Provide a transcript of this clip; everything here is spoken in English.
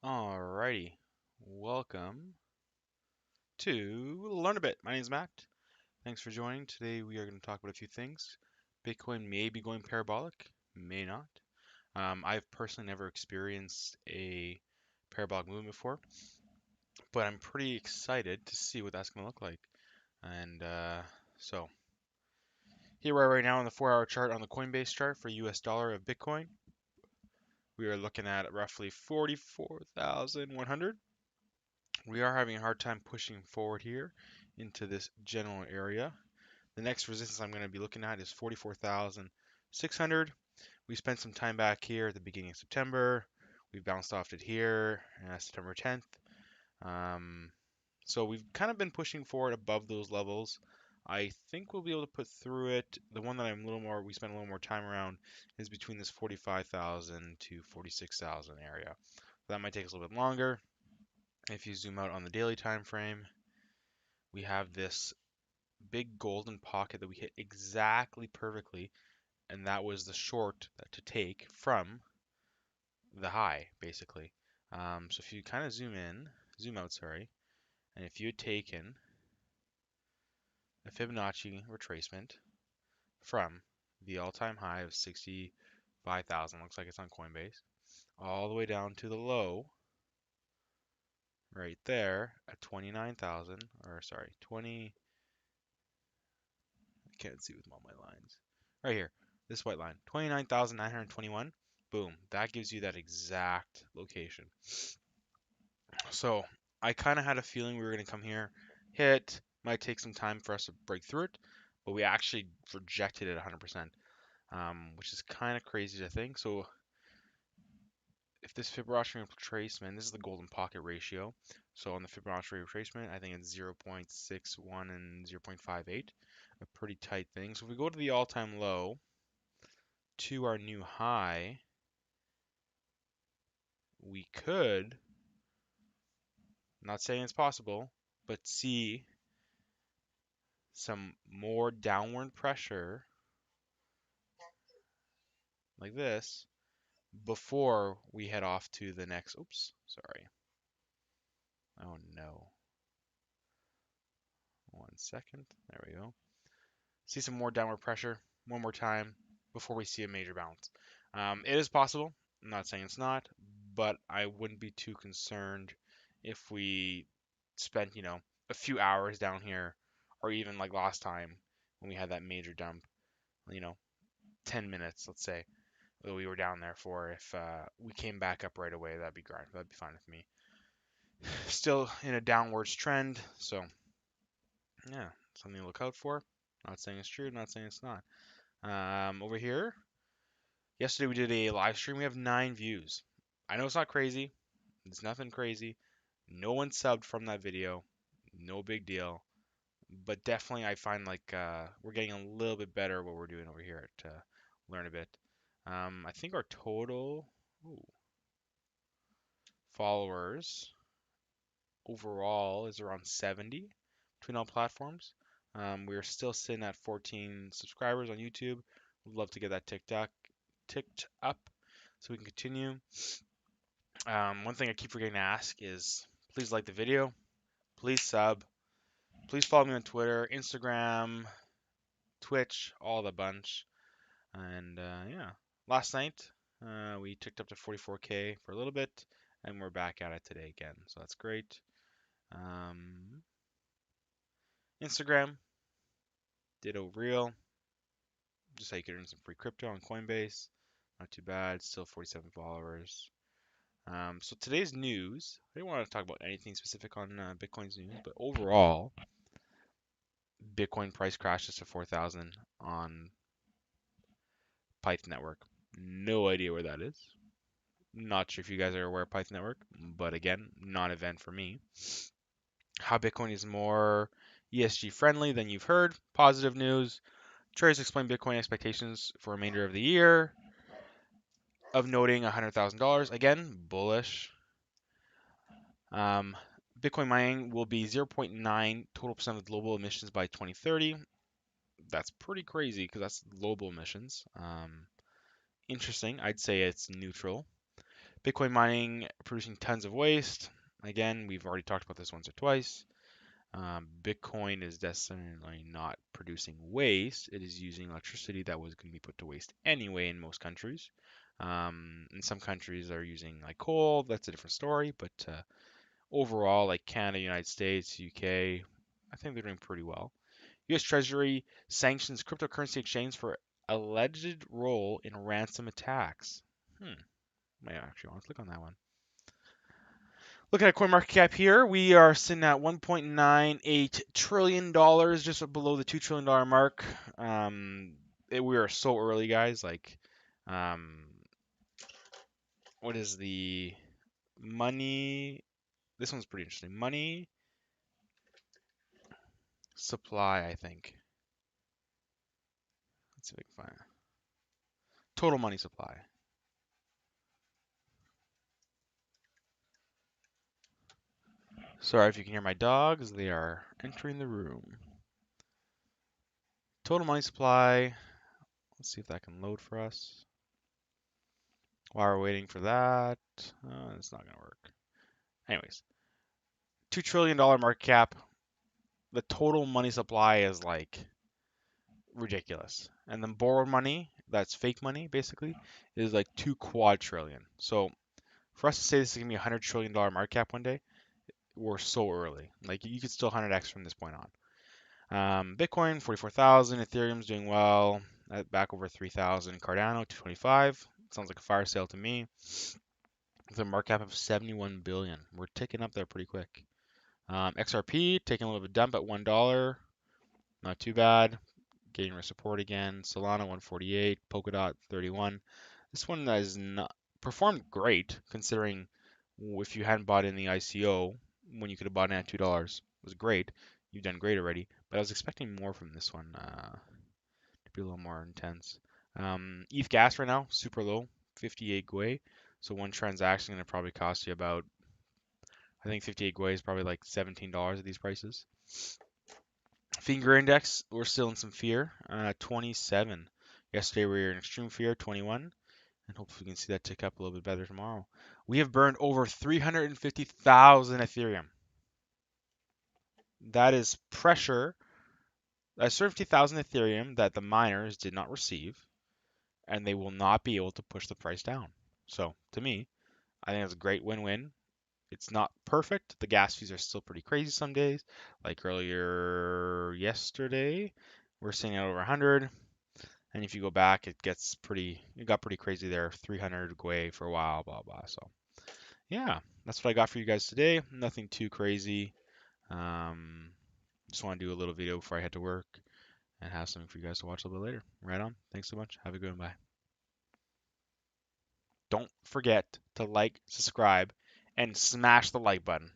Alrighty, welcome to Learn a Bit. My name is Matt. Thanks for joining. Today we are going to talk about a few things. Bitcoin may be going parabolic, may not. I've personally never experienced a parabolic movement before, but I'm pretty excited to see what that's going to look like. And so here we are right now on the 4-hour chart on the Coinbase chart for US dollar of Bitcoin. We are looking at roughly 44,100. We are having a hard time pushing forward here into this general area. The next resistance I'm going to be looking at is 44,600. We spent some time back here at the beginning of September. We bounced off it here September 10th. So we've kind of been pushing forward above those levels. I think we'll be able to put through it. The one that we spent a little more time around is between this 45,000 to 46,000 area. That might take us a little bit longer. If you zoom out on the daily time frame, we have this big golden pocket that we hit exactly perfectly, and that was the short to take from the high, basically. So if you kind of zoom out, and if you had taken a Fibonacci retracement from the all-time high of 65,000, looks like it's on Coinbase, all the way down to the low right there at 29,000, or sorry, 20, I can't see with all my lines. Right here, this white line, 29,921. Boom, that gives you that exact location. So I kind of had a feeling we were going to come here, hit, might take some time for us to break through it, but we actually rejected it 100%, which is kind of crazy to think. So if this Fibonacci retracement, this is the golden pocket ratio. So on the Fibonacci retracement, I think it's 0.61 and 0.58, a pretty tight thing. So if we go to the all-time low to our new high, we could, not saying it's possible, but see some more downward pressure like this before we head off to the next, oops, sorry. Oh no. 1 second, there we go. See some more downward pressure one more time before we see a major bounce. It is possible, I'm not saying it's not, but I wouldn't be too concerned if we spent, a few hours down here, or even like last time when we had that major dump, 10 minutes, let's say, that we were down there for. If we came back up right away, that'd be great. That'd be fine with me. Still in a downwards trend, so yeah, something to look out for. Not saying it's true, not saying it's not. Over here, yesterday we did a live stream. We have 9 views. I know it's not crazy. It's nothing crazy. No one subbed from that video. No big deal. But definitely I find like we're getting a little bit better at what we're doing over here to learn a bit. I think our total followers overall is around 70 between all platforms. We are still sitting at 14 subscribers on YouTube. Would love to get that ticked up so we can continue. One thing I keep forgetting to ask is please like the video, please sub, please follow me on Twitter, Instagram, Twitch, all the bunch. And yeah, last night we ticked up to 44K for a little bit, and we're back at it today again, so that's great. Instagram, ditto reel, just how you can earn some free crypto on Coinbase. Not too bad, still 47 followers. So today's news, I didn't want to talk about anything specific on Bitcoin's news, but overall, Bitcoin price crashes to 4,000 on Python Network. No idea where that is. Not sure if you guys are aware of Python Network, but again, non-event for me. How Bitcoin is more ESG friendly than you've heard. Positive news. Traders explain Bitcoin expectations for remainder of the year. Of noting $100,000. Again, bullish. Bitcoin mining will be 0.9 total percent of global emissions by 2030. That's pretty crazy because that's global emissions. interesting. I'd say it's neutral. Bitcoin mining producing tons of waste. Again, we've already talked about this once or twice. Bitcoin is definitely not producing waste. It is using electricity that was going to be put to waste anyway in most countries. In some countries are using like coal. That's a different story. But overall, like Canada, United States, UK, I think they're doing pretty well. U.S. Treasury sanctions cryptocurrency exchange for alleged role in ransom attacks. I actually want to click on that one. Looking at CoinMarketCap here, we are sitting at $1.98 trillion, just below the $2 trillion mark. We are so early, guys. Like, what is the money? This one's pretty interesting. Money supply, I think. Let's see if we can find it. Total money supply. Sorry if you can hear my dogs. They are entering the room. Total money supply. Let's see if that can load for us. While we're waiting for that, it's not going to work. Anyways, $2 trillion market cap. The total money supply is like ridiculous. And then borrowed money, that's fake money basically, is like 2 quadrillion. So for us to say this is going to be a $100 trillion market cap one day, we're so early. Like you could still 100x from this point on. Bitcoin 44,000, Ethereum's doing well, back over 3,000. Cardano 225. Sounds like a fire sale to me. With a market cap of 71 billion. We're ticking up there pretty quick. XRP taking a little bit of dump at $1. Not too bad. Getting our support again. Solana 148. Polkadot 31. This one has not performed great considering if you hadn't bought in the ICO when you could have bought in at $2. It was great. You've done great already. But I was expecting more from this one to be a little more intense. ETH gas right now, super low. 58 Gwei. So one transaction going to probably cost you about, I think 58 Gwei is probably like $17 at these prices. Finger index, we're still in some fear. 27. Yesterday we were in extreme fear, 21. And hopefully we can see that tick up a little bit better tomorrow. We have burned over 350,000 Ethereum. That is pressure. That's 350,000 Ethereum that the miners did not receive. And they will not be able to push the price down. So to me, I think it's a great win-win. It's not perfect. The gas fees are still pretty crazy some days. Like earlier yesterday, we're seeing it over 100. And if you go back, it got pretty crazy there. 300 Gwei for a while, blah, blah. So yeah, that's what I got for you guys today. Nothing too crazy. Just want to do a little video before I head to work and have something for you guys to watch a little bit later. Right on. Thanks so much. Have a good one. Bye. Don't forget to like, subscribe, and smash the like button.